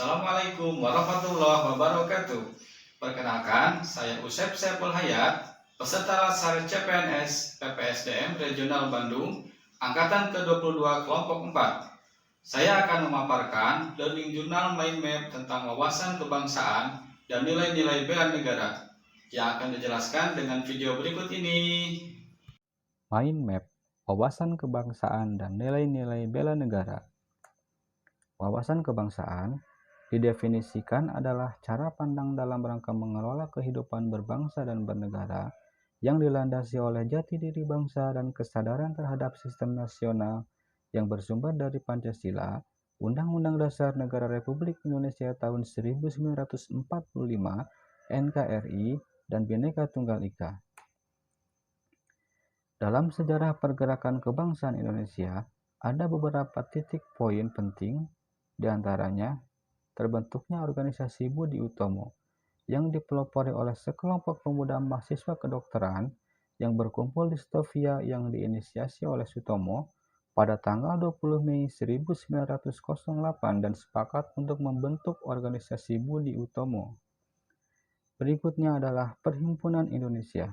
Assalamualaikum warahmatullahi wabarakatuh. Perkenalkan, saya Usep Saiful Hayat, peserta Latsar CPNS PPSDM Regional Bandung, Angkatan ke-22 Kelompok 4. Saya akan memaparkan Learning Journal Mind Map tentang wawasan kebangsaan dan nilai-nilai bela negara yang akan dijelaskan dengan video berikut ini. Mind Map, wawasan kebangsaan dan nilai-nilai bela negara. Wawasan kebangsaan didefinisikan adalah cara pandang dalam rangka mengelola kehidupan berbangsa dan bernegara yang dilandasi oleh jati diri bangsa dan kesadaran terhadap sistem nasional yang bersumber dari Pancasila, Undang-Undang Dasar Negara Republik Indonesia tahun 1945, NKRI, dan Bhinneka Tunggal Ika. Dalam sejarah pergerakan kebangsaan Indonesia, ada beberapa titik poin penting, diantaranya terbentuknya organisasi Budi Utomo yang dipelopori oleh sekelompok pemuda mahasiswa kedokteran yang berkumpul di Stovia yang diinisiasi oleh Sutomo pada tanggal 20 Mei 1908 dan sepakat untuk membentuk organisasi Budi Utomo. Berikutnya adalah Perhimpunan Indonesia.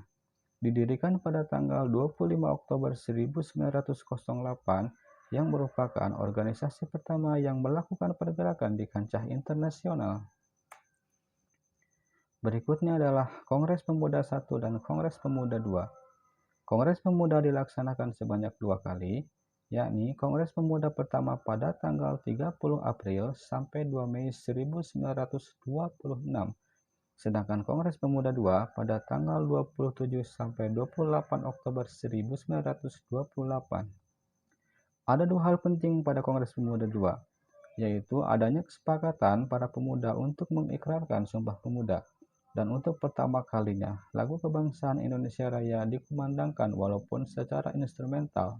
Didirikan pada tanggal 25 Oktober 1908 yang merupakan organisasi pertama yang melakukan pergerakan di kancah internasional. Berikutnya adalah Kongres Pemuda I dan Kongres Pemuda II. Kongres Pemuda dilaksanakan sebanyak 2 kali, yakni Kongres Pemuda pertama pada tanggal 30 April sampai 2 Mei 1926. Sedangkan Kongres Pemuda II pada tanggal 27 sampai 28 Oktober 1928. Ada 2 hal penting pada Kongres Pemuda II, yaitu adanya kesepakatan para pemuda untuk mengikrarkan Sumpah Pemuda, dan untuk pertama kalinya lagu kebangsaan Indonesia Raya dikumandangkan walaupun secara instrumental.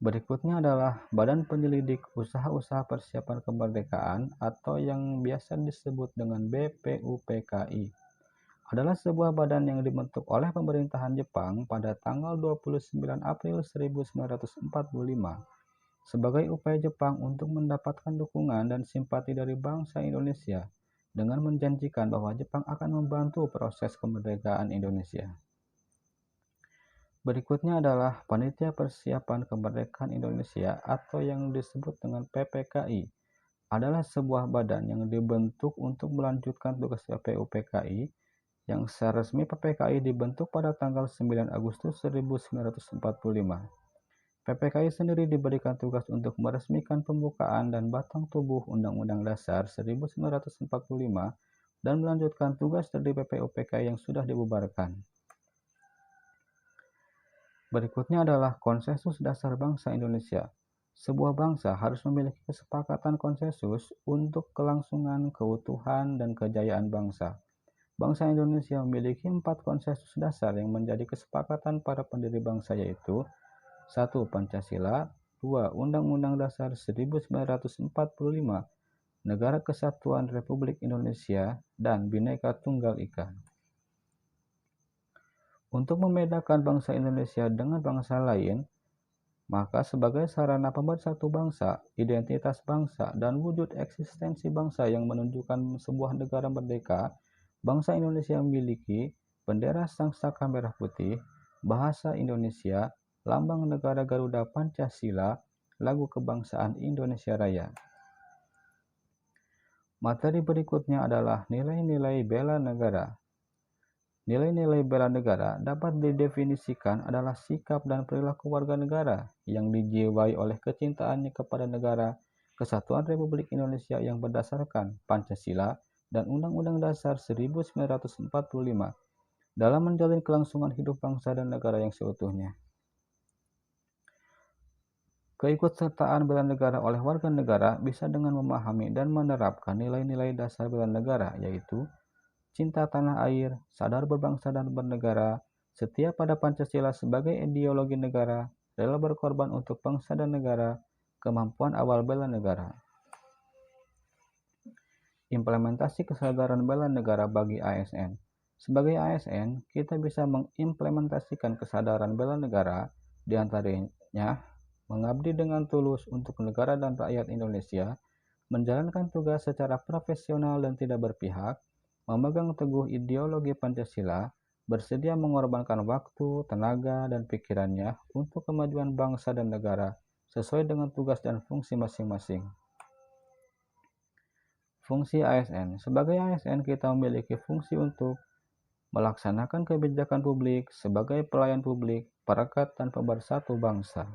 Berikutnya adalah Badan Penyelidik Usaha-Usaha Persiapan Kemerdekaan atau yang biasa disebut dengan BPUPKI. Adalah sebuah badan yang dibentuk oleh pemerintahan Jepang pada tanggal 29 April 1945 sebagai upaya Jepang untuk mendapatkan dukungan dan simpati dari bangsa Indonesia dengan menjanjikan bahwa Jepang akan membantu proses kemerdekaan Indonesia. Berikutnya adalah Panitia Persiapan Kemerdekaan Indonesia atau yang disebut dengan PPKI. Adalah sebuah badan yang dibentuk untuk melanjutkan tugas PPUPKI yang secara resmi PPKI dibentuk pada tanggal 9 Agustus 1945. PPKI sendiri diberikan tugas untuk meresmikan pembukaan dan batang tubuh Undang-Undang Dasar 1945 dan melanjutkan tugas dari PPUPKI yang sudah dibubarkan. Berikutnya adalah Konsensus Dasar Bangsa Indonesia. Sebuah bangsa harus memiliki kesepakatan konsensus untuk kelangsungan, keutuhan, dan kejayaan bangsa. Bangsa Indonesia memiliki 4 konsensus dasar yang menjadi kesepakatan para pendiri bangsa, yaitu 1. Pancasila, 2. Undang-Undang Dasar 1945, Negara Kesatuan Republik Indonesia, dan Bhinneka Tunggal Ika. Untuk membedakan bangsa Indonesia dengan bangsa lain, maka sebagai sarana pemersatu bangsa, identitas bangsa, dan wujud eksistensi bangsa yang menunjukkan sebuah negara merdeka, bangsa Indonesia memiliki bendera Sangsaka Merah Putih, bahasa Indonesia, lambang negara Garuda Pancasila, lagu kebangsaan Indonesia Raya. Materi berikutnya adalah nilai-nilai bela negara. Nilai-nilai bela negara dapat didefinisikan adalah sikap dan perilaku warga negara yang dijiwai oleh kecintaannya kepada negara, Kesatuan Republik Indonesia yang berdasarkan Pancasila dan Undang-Undang Dasar 1945 dalam menjalin kelangsungan hidup bangsa dan negara yang seutuhnya. Keikutsertaan bela negara oleh warga negara bisa dengan memahami dan menerapkan nilai-nilai dasar bela negara, yaitu cinta tanah air, sadar berbangsa dan bernegara, setia pada Pancasila sebagai ideologi negara, rela berkorban untuk bangsa dan negara, kemampuan awal bela negara. Implementasi kesadaran bela negara bagi ASN. Sebagai ASN, kita bisa mengimplementasikan kesadaran bela negara, diantaranya mengabdi dengan tulus untuk negara dan rakyat Indonesia, menjalankan tugas secara profesional dan tidak berpihak, memegang teguh ideologi Pancasila, bersedia mengorbankan waktu, tenaga, dan pikirannya untuk kemajuan bangsa dan negara sesuai dengan tugas dan fungsi masing-masing. Fungsi ASN. Sebagai ASN, kita memiliki fungsi untuk melaksanakan kebijakan publik sebagai pelayan publik, perekat dan pemersatu bangsa.